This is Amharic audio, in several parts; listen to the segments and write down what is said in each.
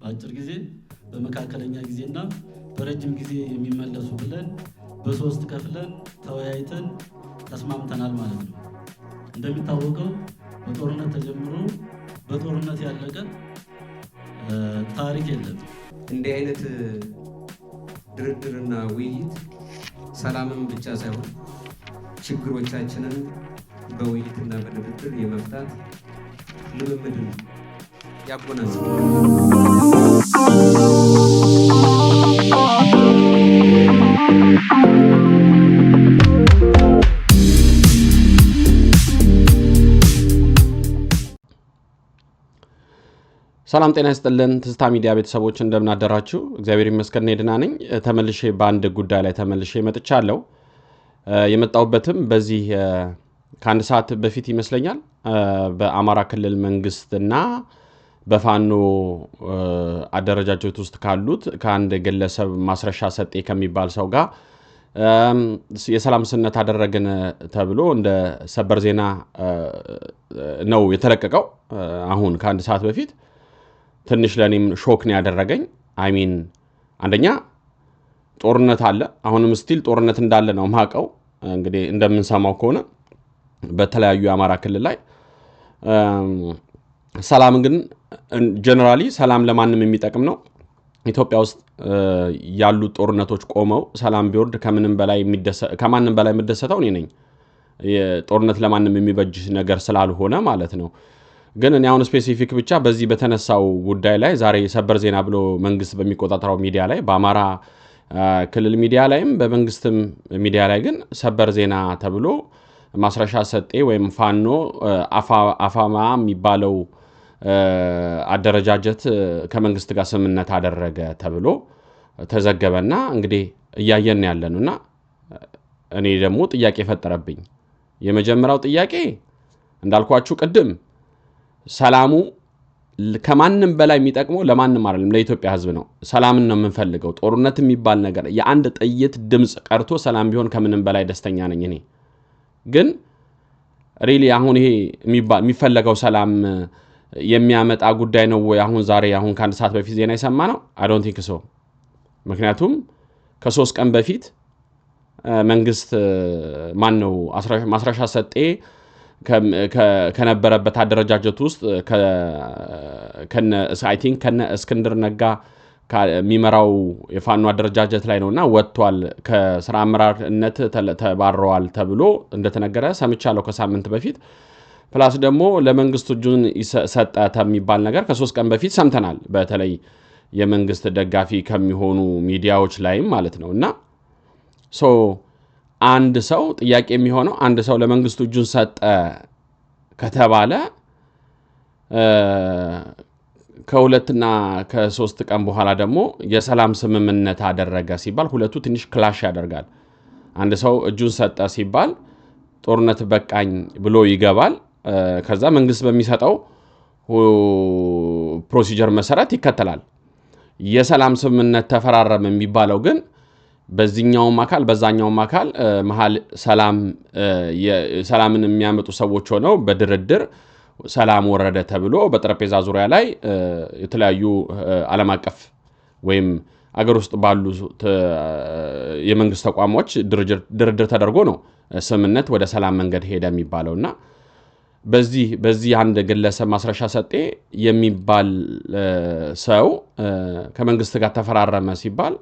በአጭር ጊዜ በመካከለኛ ጊዜና በረጅም ጊዜ የሚመለሱ ብለን በሶስት ከፍለን ተወያይተን ተስማምተናል ማለት ነው። እንደሚታወቀው በጦርነት ተጀምሮ በጦርነት ያለቀ ታሪክ የለም። እንዲህ አይነት ድርድርና ውይይት ሰላምን ብቻ ሳይሆን ችግሮቻችንን በውይይትና በድርድር የመፍታት ልምምድን ያጎናጽፋል። ሰላም ጤና ይስጥልን ትዝታ ሚዲያ ቤተሰቦች እንደምን አደራችሁ? እግዚአብሔር ይመስገን ደህና ነኝ። ተመልሼ በአንድ ጉዳይ ላይ ተመልሼ መጥቻለሁ። የመጣሁበትም በዚህ ከአንድ ሰዓት በፊት ይመስለኛል በአማራ ክልል መንግስትና በፋኖ አደረጃጀት ውስጥ ካሉት ከአንድ ግለሰብ ማስረሻ ሰጤ ከሚባል ሰው ጋር የሰላም ስምምነት አደረግን ተብሎ እንደ ሰበር ዜና ነው የተለቀቀው። አሁን ከአንድ ሰዓት በፊት ትንሽ ለኔም ሾክ ነው ያደረገኝ። አይሚን አንደኛ ጦርነት አለ፣ አሁንም ስቲል ጦርነት እንዳለ ነው ማቀው። እንግዲህ እንደምንሰማው ከሆነ በተለያዩ የአማራ ክልል ላይ ሰላም ግን ጀነራሊ ሰላም ለማንም የሚጠቅም ነው። ኢትዮጵያ ውስጥ ያሉት ጦርነቶች ቆመው ሰላም ቢወርድ ከማንም በላይ የምደሰተው እኔ ነኝ። ጦርነት ለማንም የሚበጅ ነገር ስላልሆነ ማለት ነው። ግን እኔ አሁን ስፔሲፊክ ብቻ በዚህ በተነሳው ጉዳይ ላይ ዛሬ ሰበር ዜና ብሎ መንግስት በሚቆጣጠረው ሚዲያ ላይ በአማራ ክልል ሚዲያ ላይም በመንግስትም ሚዲያ ላይ ግን ሰበር ዜና ተብሎ ማስረሻ ሰጤ ወይም ፋኖ አፋማ የሚባለው አደረጃጀት ከመንግስት ጋር ስምምነት አደረገ ተብሎ ተዘገበና እንግዲህ እያየን ያለንና እኔ ደግሞ ጥያቄ ፈጠረብኝ። የመጀመሪያው ጥያቄ እንዳልኳችሁ ቅድም ሰላሙ ከማንም በላይ የሚጠቅመው ለማንም አይደለም፣ ለኢትዮጵያ ህዝብ ነው። ሰላምን ነው የምንፈልገው። ጦርነት የሚባል ነገር የአንድ ጥይት ድምጽ ቀርቶ ሰላም ቢሆን ከምንም በላይ ደስተኛ ነኝ እኔ። ግን ሪሊ አሁን ይሄ የሚፈለገው ሰላም የሚያመጣ ጉዳይ ነው ወይ? አሁን ከአንድ ሰዓት በፊት ዜና የሰማ ነው? አይ ዶንት ቲንክ ሶ። ምክንያቱም ከ3 ቀን በፊት መንግስት ማስረሻ ሰጤ ከነበረበት አደረጃጀት ውስጥ ከነ እስክንድር ነጋ የሚመራው የፋኖ አደረጃጀት ላይ ነውና ወጥቷል፣ ከስራ አመራርነት ተባረዋል ተብሎ እንደተነገረ ሰምቻለሁ ከሳምንት በፊት። ፕላስ ደግሞ ለመንግስት እጁን ሰጠ የሚባል ነገር ከ3 ቀን በፊት ሰምተናል። በተለይ የመንግስት ደጋፊ ከሚሆኑ ሚዲያዎች ላይም ማለት ነውና አንድ ሰው ጥያቄ የሚሆነው አንድ ሰው ለመንግስቱ እጁን ሰጠ ከተባለ ከ2 እና ከ3 ቀን በኋላ ደግሞ የሰላም ስምምነት አደረገ ሲባል ሁለቱ ትንሽ ክላሽ ያደርጋል። አንድ ሰው እጁን ሰጠ ሲባል ጦርነት በቃኝ ብሎ ይገባል። ከዛ መንግስት በሚሰጠው ፕሮሲጀር መሰረት ይከተላል። የሰላም ስምምነት ተፈራረመ የሚባለው ግን በዚህኛውም አካል በዛኛውም አካል መሃል ሰላምን የሚያመጡ ሰዎች ሆነው በድርድር ሰላም ወረደ ተብሎ በጠረጴዛ ዙሪያ ላይ የተለያዩ ዓለም አቀፍ ወይም አገር ውስጥ ባሉ የመንግስት ተቋሞች ድርድር ተደርጎ ነው ስምምነት ወደ ሰላም መንገድ ሄደ የሚባለውና በዚህ አንድ ግለሰብ ማስረሻ ሰጤ የሚባል ሰው ከመንግስት ጋር ተፈራረመ ሲባል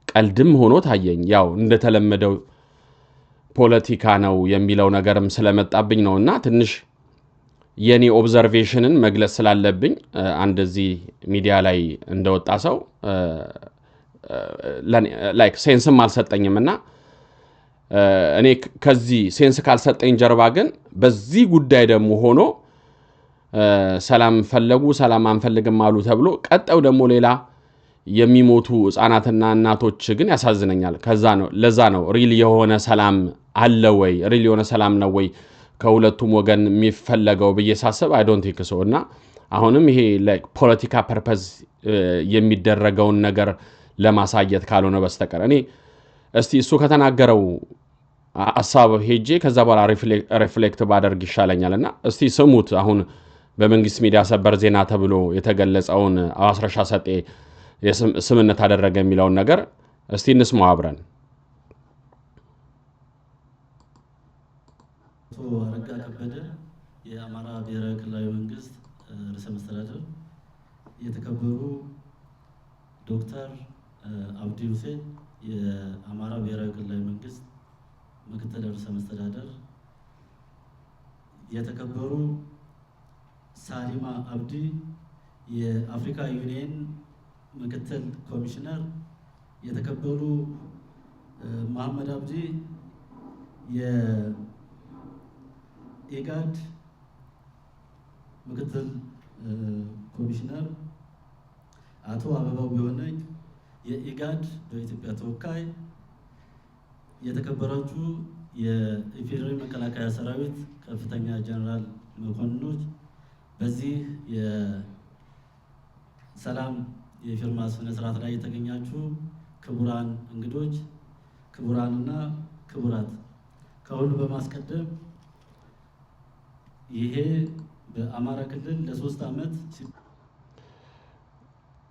ቀልድም ሆኖ ታየኝ። ያው እንደተለመደው ፖለቲካ ነው የሚለው ነገርም ስለመጣብኝ ነውና ትንሽ የኔ ኦብዘርቬሽንን መግለጽ ስላለብኝ አንድ እዚህ ሚዲያ ላይ እንደወጣ ሰው ላይክ ሴንስም አልሰጠኝምና እኔ ከዚህ ሴንስ ካልሰጠኝ ጀርባ ግን በዚህ ጉዳይ ደግሞ ሆኖ ሰላም ፈለጉ ሰላም አንፈልግም አሉ ተብሎ ቀጣው ደግሞ ሌላ የሚሞቱ ህፃናትና እናቶች ግን ያሳዝነኛል። ለዛ ነው ሪል የሆነ ሰላም አለ ወይ? ሪል የሆነ ሰላም ነው ወይ ከሁለቱም ወገን የሚፈለገው ብዬ ሳስብ አይ ዶንት ቲንክ ሶ። እና አሁንም ይሄ ፖለቲካ ፐርፐዝ የሚደረገውን ነገር ለማሳየት ካልሆነ በስተቀር እኔ እስቲ እሱ ከተናገረው ሐሳብ ሄጄ ከዛ በኋላ ሪፍሌክት ባደርግ ይሻለኛልና እስቲ ስሙት። አሁን በመንግስት ሚዲያ ሰበር ዜና ተብሎ የተገለጸውን ማስረሻ ሰጤ ስምነት አደረገ የሚለውን ነገር እስቲ እንስማው አብረን። አረጋ ከበደ የአማራ ብሔራዊ ክልላዊ መንግስት ርዕሰ መስተዳድር፣ የተከበሩ ዶክተር አብዲ ሁሴን የአማራ ብሔራዊ ክልላዊ መንግስት ምክትል ርዕሰ መስተዳድር፣ የተከበሩ ሳሊማ አብዲ የአፍሪካ ዩኒየን ምክትል ኮሚሽነር፣ የተከበሩ መሐመድ አብዲ የኢጋድ ምክትል ኮሚሽነር፣ አቶ አበባው ቢሆነኝ የኢጋድ በኢትዮጵያ ተወካይ፣ የተከበራችሁ የኢፌዴሪ መከላከያ ሰራዊት ከፍተኛ ጀነራል መኮንኖች፣ በዚህ የሰላም የፊርማ ስነ ስርዓት ላይ የተገኛችሁ ክቡራን እንግዶች፣ ክቡራንና ክቡራት፣ ከሁሉ በማስቀደም ይሄ በአማራ ክልል ለ3 ዓመት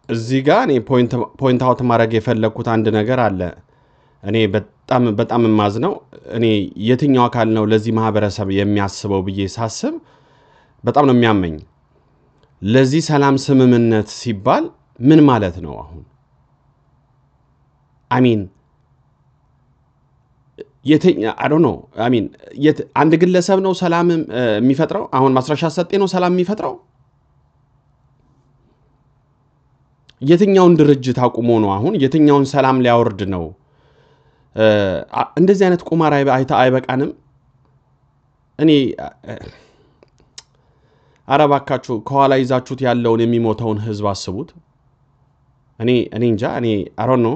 እዚህ ጋር እኔ ፖይንት አውት ማድረግ የፈለግኩት አንድ ነገር አለ። እኔ በጣም የማዝነው እኔ የትኛው አካል ነው ለዚህ ማህበረሰብ የሚያስበው ብዬ ሳስብ በጣም ነው የሚያመኝ። ለዚህ ሰላም ስምምነት ሲባል ምን ማለት ነው? አሁን አሚን አንድ ግለሰብ ነው ሰላም የሚፈጥረው? አሁን ማስረሻ ሰጤ ነው ሰላም የሚፈጥረው? የትኛውን ድርጅት አቁሞ ነው አሁን? የትኛውን ሰላም ሊያወርድ ነው? እንደዚህ አይነት ቁማር አይበቃንም? እኔ አረባካችሁ ከኋላ ይዛችሁት ያለውን የሚሞተውን ህዝብ አስቡት። እኔ እንጃ። እኔ አሮን ነው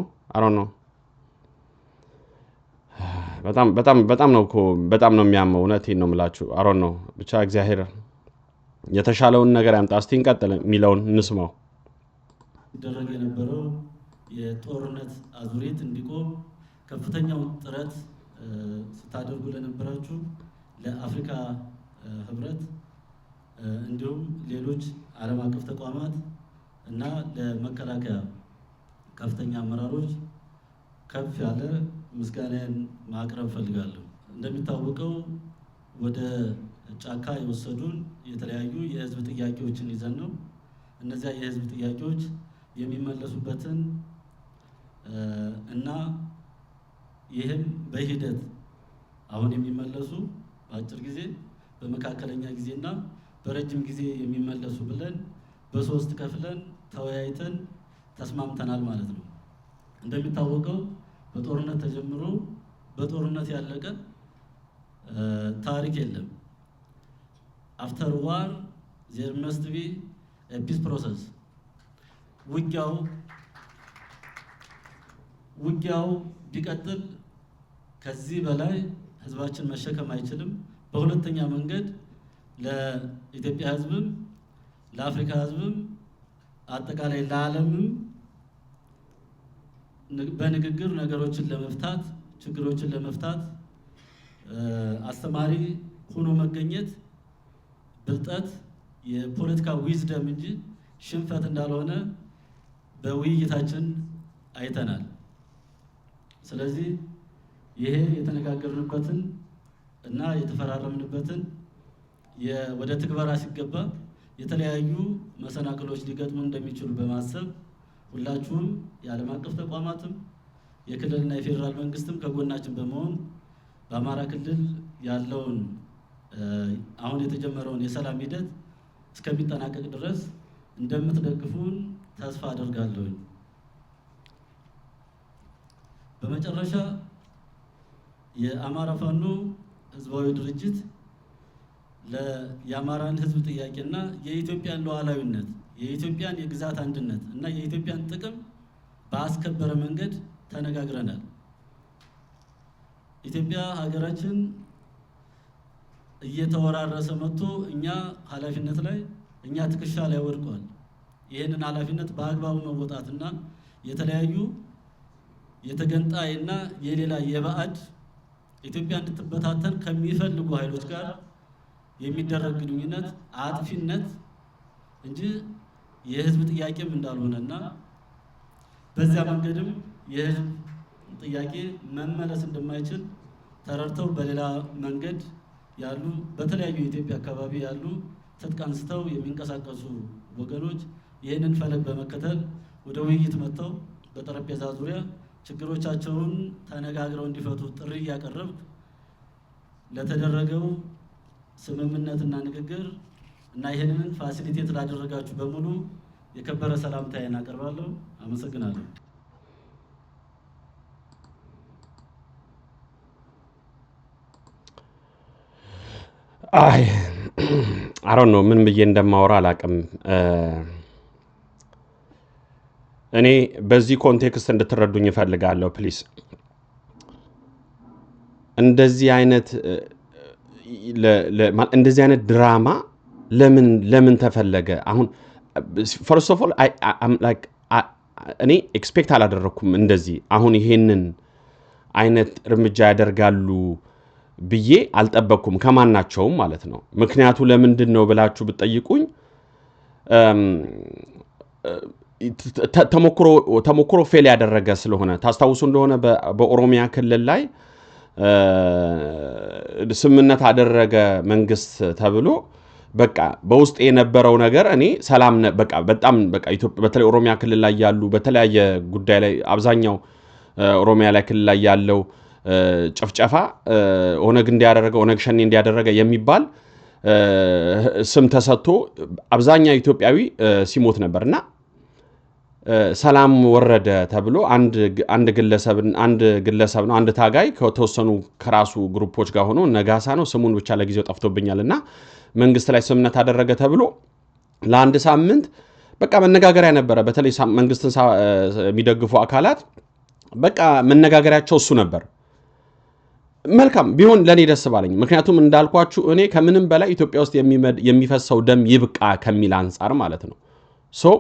በጣም ነው የሚያመው። እውነቴን ነው የምላችሁ። አሮን ነው ብቻ እግዚአብሔር የተሻለውን ነገር ያምጣ። እስቲ እንቀጥል የሚለውን እንስማው። ይደረግ የነበረው የጦርነት አዙሪት እንዲቆም ከፍተኛውን ጥረት ስታደርጉ ለነበራችሁ ለአፍሪካ ህብረት እንዲሁም ሌሎች ዓለም አቀፍ ተቋማት እና ለመከላከያ ከፍተኛ አመራሮች ከፍ ያለ ምስጋናን ማቅረብ ፈልጋለሁ። እንደሚታወቀው ወደ ጫካ የወሰዱን የተለያዩ የህዝብ ጥያቄዎችን ይዘን ነው። እነዚያ የህዝብ ጥያቄዎች የሚመለሱበትን እና ይህም በሂደት አሁን የሚመለሱ በአጭር ጊዜ፣ በመካከለኛ ጊዜና በረጅም ጊዜ የሚመለሱ ብለን በ3 ከፍለን ተወያይተን ተስማምተናል ማለት ነው። እንደሚታወቀው በጦርነት ተጀምሮ በጦርነት ያለቀ ታሪክ የለም። አፍተር ዋር ዜር መስት ቢ ፒስ ፕሮሰስ። ውጊያው ቢቀጥል ከዚህ በላይ ህዝባችን መሸከም አይችልም። በሁለተኛ መንገድ ለኢትዮጵያ ህዝብም ለአፍሪካ ህዝብም አጠቃላይ ለዓለምም በንግግር ነገሮችን ለመፍታት ችግሮችን ለመፍታት አስተማሪ ሆኖ መገኘት ብልጠት የፖለቲካ ዊዝደም እንጂ ሽንፈት እንዳልሆነ በውይይታችን አይተናል። ስለዚህ ይሄ የተነጋገርንበትን እና የተፈራረምንበትን ወደ ትግበራ ሲገባ የተለያዩ መሰናክሎች ሊገጥሙ እንደሚችሉ በማሰብ ሁላችሁም የዓለም አቀፍ ተቋማትም የክልልና የፌዴራል መንግስትም ከጎናችን በመሆን በአማራ ክልል ያለውን አሁን የተጀመረውን የሰላም ሂደት እስከሚጠናቀቅ ድረስ እንደምትደግፉን ተስፋ አደርጋለሁ። በመጨረሻ የአማራ ፋኖ ህዝባዊ ድርጅት የአማራን ህዝብ ጥያቄና የኢትዮጵያን ሉዓላዊነት፣ የኢትዮጵያን የግዛት አንድነት እና የኢትዮጵያን ጥቅም በአስከበረ መንገድ ተነጋግረናል። ኢትዮጵያ ሀገራችን እየተወራረሰ መጥቶ እኛ ኃላፊነት ላይ እኛ ትከሻ ላይ ወድቋል። ይህንን ኃላፊነት በአግባቡ መወጣትና የተለያዩ የተገንጣይና የሌላ የባዕድ ኢትዮጵያ እንድትበታተን ከሚፈልጉ ኃይሎች ጋር የሚደረግ ግንኙነት አጥፊነት እንጂ የህዝብ ጥያቄም እንዳልሆነና በዚያ መንገድም የህዝብ ጥያቄ መመለስ እንደማይችል ተረድተው በሌላ መንገድ ያሉ በተለያዩ የኢትዮጵያ አካባቢ ያሉ ትጥቅ አንስተው የሚንቀሳቀሱ ወገኖች ይህንን ፈለግ በመከተል ወደ ውይይት መጥተው በጠረጴዛ ዙሪያ ችግሮቻቸውን ተነጋግረው እንዲፈቱ ጥሪ እያቀረብኩ ለተደረገው ስምምነትና ንግግር እና ይህንን ፋሲሊቴት ላደረጋችሁ በሙሉ የከበረ ሰላምታዬን አቀርባለሁ። አመሰግናለሁ። አሮን ነው ምን ብዬ እንደማወራ አላቅም። እኔ በዚህ ኮንቴክስት እንድትረዱኝ እፈልጋለሁ ፕሊስ። እንደዚህ አይነት ድራማ ለምን ተፈለገ? አሁን ፈርስት ኦፍ ኦል እኔ ኤክስፔክት አላደረኩም እንደዚህ አሁን ይሄንን አይነት እርምጃ ያደርጋሉ ብዬ አልጠበቅኩም ከማናቸውም ማለት ነው። ምክንያቱ ለምንድን ነው ብላችሁ ብትጠይቁኝ ተሞክሮ ፌል ያደረገ ስለሆነ ታስታውሱ እንደሆነ በኦሮሚያ ክልል ላይ ስምምነት አደረገ መንግስት ተብሎ በቃ በውስጥ የነበረው ነገር እኔ ሰላም በቃ በጣም በቃ በተለይ ኦሮሚያ ክልል ላይ ያሉ በተለያየ ጉዳይ ላይ አብዛኛው ኦሮሚያ ላይ ክልል ላይ ያለው ጭፍጨፋ ኦነግ እንዲያደረገ ኦነግ ሸኔ እንዲያደረገ የሚባል ስም ተሰጥቶ አብዛኛው ኢትዮጵያዊ ሲሞት ነበርና ሰላም ወረደ ተብሎ አንድ ግለሰብ ነው አንድ ታጋይ ከተወሰኑ ከራሱ ግሩፖች ጋር ሆኖ ነጋሳ ነው ስሙን ብቻ ለጊዜው ጠፍቶብኛልና መንግስት ላይ ስምምነት አደረገ ተብሎ ለአንድ ሳምንት በቃ መነጋገሪያ ነበረ። በተለይ መንግስትን የሚደግፉ አካላት በቃ መነጋገሪያቸው እሱ ነበር። መልካም ቢሆን ለኔ ደስ ባለኝ። ምክንያቱም እንዳልኳችሁ እኔ ከምንም በላይ ኢትዮጵያ ውስጥ የሚፈሰው ደም ይብቃ ከሚል አንፃር ማለት ነው። ሶ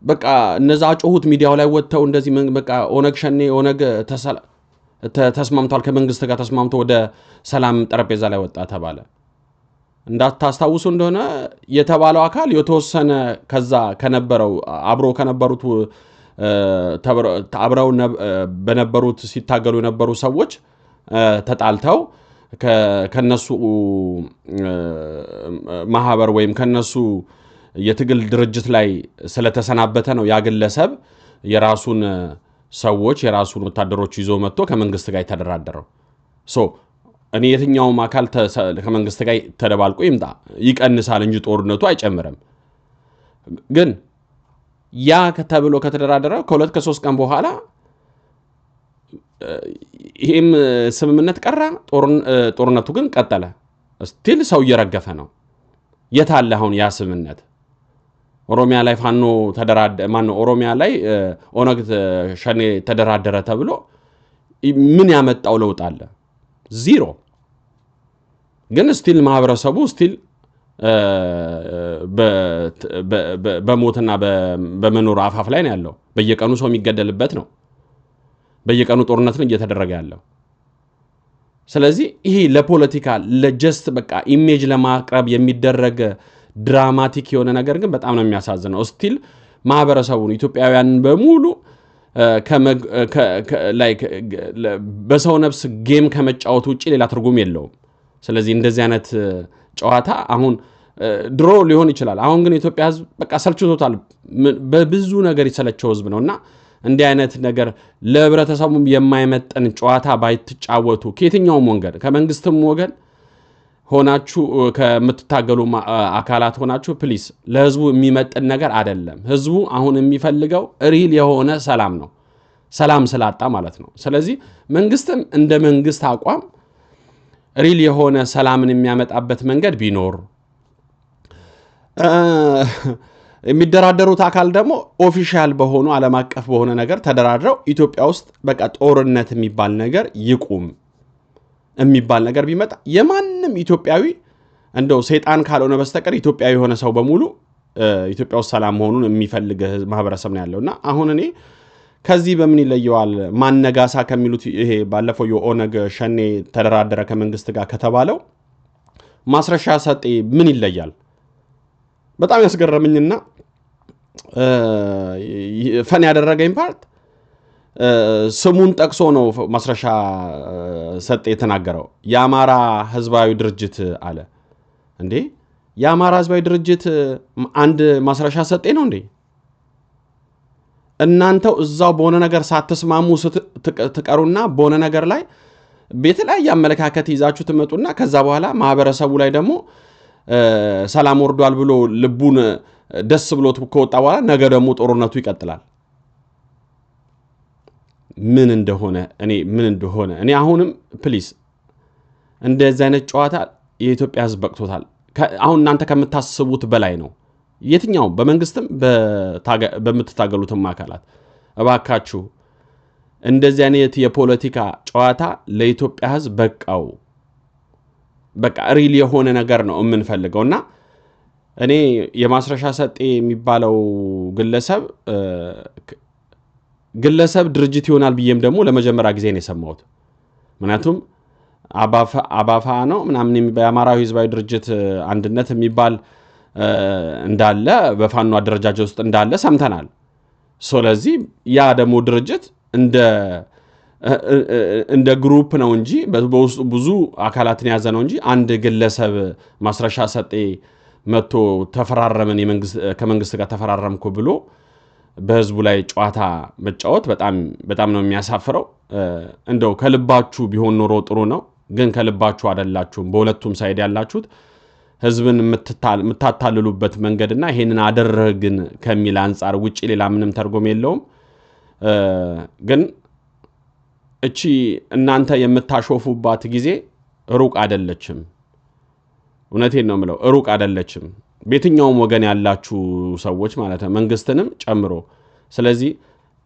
በቃ እነዛ ጮሁት ሚዲያው ላይ ወጥተው እንደዚህ በቃ ኦነግ ሸኔ ኦነግ ተስማምቷል ከመንግስት ጋር ተስማምቶ ወደ ሰላም ጠረጴዛ ላይ ወጣ ተባለ። እንዳታስታውሱ እንደሆነ የተባለው አካል የተወሰነ ከዛ ከነበረው አብሮ ከነበሩት አብረው በነበሩት ሲታገሉ የነበሩ ሰዎች ተጣልተው ከነሱ ማህበር ወይም ከነሱ የትግል ድርጅት ላይ ስለተሰናበተ ነው ያ ግለሰብ የራሱን ሰዎች የራሱን ወታደሮች ይዞ መጥቶ ከመንግስት ጋር የተደራደረው። ሶ እኔ የትኛውም አካል ከመንግስት ጋር ተደባልቆ ይምጣ ይቀንሳል እንጂ ጦርነቱ አይጨምርም። ግን ያ ተብሎ ከተደራደረ ከሁለት ከሶስት ቀን በኋላ ይሄም ስምምነት ቀራ፣ ጦርነቱ ግን ቀጠለ። ስቲል ሰው እየረገፈ ነው። የታለ አሁን ያ ስምምነት? ኦሮሚያ ላይ ፋኖ ኦሮሚያ ላይ ኦነግ ሸኔ ተደራደረ ተብሎ ምን ያመጣው ለውጥ አለ? ዚሮ። ግን ስቲል ማህበረሰቡ ስቲል በሞትና በመኖር አፋፍ ላይ ነው ያለው። በየቀኑ ሰው የሚገደልበት ነው። በየቀኑ ጦርነትን እየተደረገ ያለው። ስለዚህ ይሄ ለፖለቲካ ለጀስት በቃ ኢሜጅ ለማቅረብ የሚደረግ ድራማቲክ የሆነ ነገር ግን በጣም ነው የሚያሳዝነው። ስቲል ማህበረሰቡን ኢትዮጵያውያንን በሙሉ በሰው ነፍስ ጌም ከመጫወት ውጪ ሌላ ትርጉም የለውም። ስለዚህ እንደዚህ አይነት ጨዋታ አሁን ድሮ ሊሆን ይችላል። አሁን ግን የኢትዮጵያ ሕዝብ በቃ ሰልችቶታል። በብዙ ነገር የሰለቸው ሕዝብ ነውና እንዲህ አይነት ነገር ለህብረተሰቡ የማይመጠን ጨዋታ ባይትጫወቱ ከየትኛውም ወገን ከመንግስትም ወገን ሆናችሁ ከምትታገሉ አካላት ሆናችሁ ፕሊስ ለህዝቡ የሚመጥን ነገር አይደለም። ህዝቡ አሁን የሚፈልገው ሪል የሆነ ሰላም ነው። ሰላም ስላጣ ማለት ነው። ስለዚህ መንግስትም እንደ መንግስት አቋም ሪል የሆነ ሰላምን የሚያመጣበት መንገድ ቢኖር የሚደራደሩት አካል ደግሞ ኦፊሻል በሆኑ ዓለም አቀፍ በሆነ ነገር ተደራድረው ኢትዮጵያ ውስጥ በቃ ጦርነት የሚባል ነገር ይቁም የሚባል ነገር ቢመጣ የማንም ኢትዮጵያዊ እንደው ሰይጣን ካልሆነ በስተቀር ኢትዮጵያዊ የሆነ ሰው በሙሉ ኢትዮጵያ ውስጥ ሰላም መሆኑን የሚፈልግ ማህበረሰብ ነው ያለውና አሁን እኔ ከዚህ በምን ይለየዋል ማነጋሳ ከሚሉት ይሄ ባለፈው የኦነግ ሸኔ ተደራደረ ከመንግስት ጋር ከተባለው ማስረሻ ሰጤ ምን ይለያል? በጣም ያስገረመኝና ፈን ያደረገኝ ፓርት ስሙን ጠቅሶ ነው ማስረሻ ሰጤ የተናገረው። የአማራ ህዝባዊ ድርጅት አለ እንዴ? የአማራ ህዝባዊ ድርጅት አንድ ማስረሻ ሰጤ ነው እንዴ? እናንተው እዛው በሆነ ነገር ሳትስማሙ ትቀሩና በሆነ ነገር ላይ በተለያየ አመለካከት ይዛችሁ ትመጡና ከዛ በኋላ ማህበረሰቡ ላይ ደግሞ ሰላም ወርዷል ብሎ ልቡን ደስ ብሎት ከወጣ በኋላ ነገ ደግሞ ጦርነቱ ይቀጥላል። ምን እንደሆነ እኔ አሁንም ፕሊስ እንደዚህ አይነት ጨዋታ የኢትዮጵያ ህዝብ በቅቶታል። አሁን እናንተ ከምታስቡት በላይ ነው። የትኛውም በመንግስትም በምትታገሉትም አካላት እባካችሁ እንደዚህ አይነት የፖለቲካ ጨዋታ ለኢትዮጵያ ህዝብ በቃው። በቃ ሪል የሆነ ነገር ነው የምንፈልገውና እኔ የማስረሻ ሰጤ የሚባለው ግለሰብ ድርጅት ይሆናል ብዬም ደግሞ ለመጀመሪያ ጊዜ ነው የሰማሁት። ምክንያቱም አባፋ ነው ምናምን የአማራዊ ህዝባዊ ድርጅት አንድነት የሚባል እንዳለ በፋኖ አደረጃጀት ውስጥ እንዳለ ሰምተናል። ስለዚህ ያ ደግሞ ድርጅት እንደ ግሩፕ ነው እንጂ በውስጡ ብዙ አካላትን ያዘ ነው እንጂ አንድ ግለሰብ ማስረሻ ሰጤ መጥቶ ተፈራረመን ከመንግስት ጋር ተፈራረምኩ ብሎ በህዝቡ ላይ ጨዋታ መጫወት በጣም ነው የሚያሳፍረው። እንደው ከልባችሁ ቢሆን ኖሮ ጥሩ ነው፣ ግን ከልባችሁ አይደላችሁም። በሁለቱም ሳይድ ያላችሁት ህዝብን የምታታልሉበት መንገድና ይሄንን አደረግን ከሚል አንጻር ውጪ ሌላ ምንም ተርጎም የለውም። ግን እቺ እናንተ የምታሾፉባት ጊዜ ሩቅ አይደለችም። እውነቴን ነው የምለው፣ ሩቅ አይደለችም። በየትኛውም ወገን ያላችሁ ሰዎች ማለት ነው፣ መንግስትንም ጨምሮ። ስለዚህ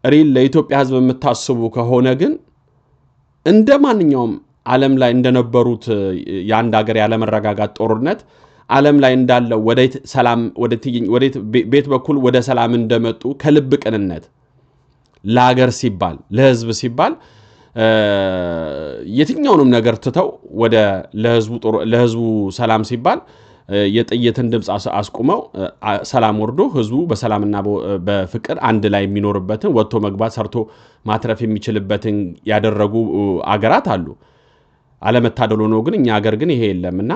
ሪል ለኢትዮጵያ ህዝብ የምታስቡ ከሆነ ግን እንደ ማንኛውም ዓለም ላይ እንደነበሩት የአንድ ሀገር ያለመረጋጋት ጦርነት ዓለም ላይ እንዳለው ወዴት ሰላም ወዴት ቤት በኩል ወደ ሰላም እንደመጡ ከልብ ቅንነት ለሀገር ሲባል ለህዝብ ሲባል የትኛውንም ነገር ትተው ወደ ለህዝቡ ሰላም ሲባል የጥይትን ድምፅ አስቁመው ሰላም ወርዶ ህዝቡ በሰላምና በፍቅር አንድ ላይ የሚኖርበትን ወጥቶ መግባት ሰርቶ ማትረፍ የሚችልበትን ያደረጉ አገራት አሉ። አለመታደሉ ነው ግን እኛ ሀገር ግን ይሄ የለምና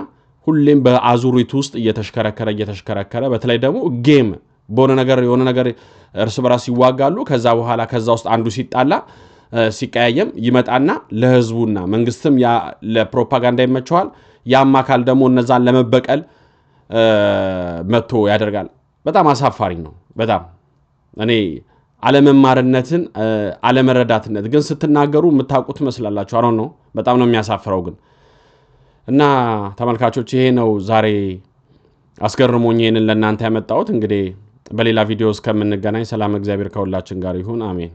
ሁሌም በአዙሪት ውስጥ እየተሽከረከረ በተለይ ደግሞ ጌም የሆነ ነገር እርስ በራስ ይዋጋሉ። ከዛ በኋላ ከዛ ውስጥ አንዱ ሲጣላ ሲቀያየም ይመጣና ለህዝቡና መንግስትም ለፕሮፓጋንዳ ይመቸዋል። ያም አካል ደግሞ እነዛን ለመበቀል መጥቶ ያደርጋል። በጣም አሳፋሪ ነው። በጣም እኔ አለመማርነትን አለመረዳትነት ግን ስትናገሩ የምታውቁት መስላላችሁ። አሁን ነው በጣም ነው የሚያሳፍረው ግን እና ተመልካቾች ይሄ ነው ዛሬ አስገርሞኝ ይሄንን ለእናንተ ያመጣሁት። እንግዲህ በሌላ ቪዲዮ እስከምንገናኝ ሰላም እግዚአብሔር ከሁላችን ጋር ይሁን። አሜን።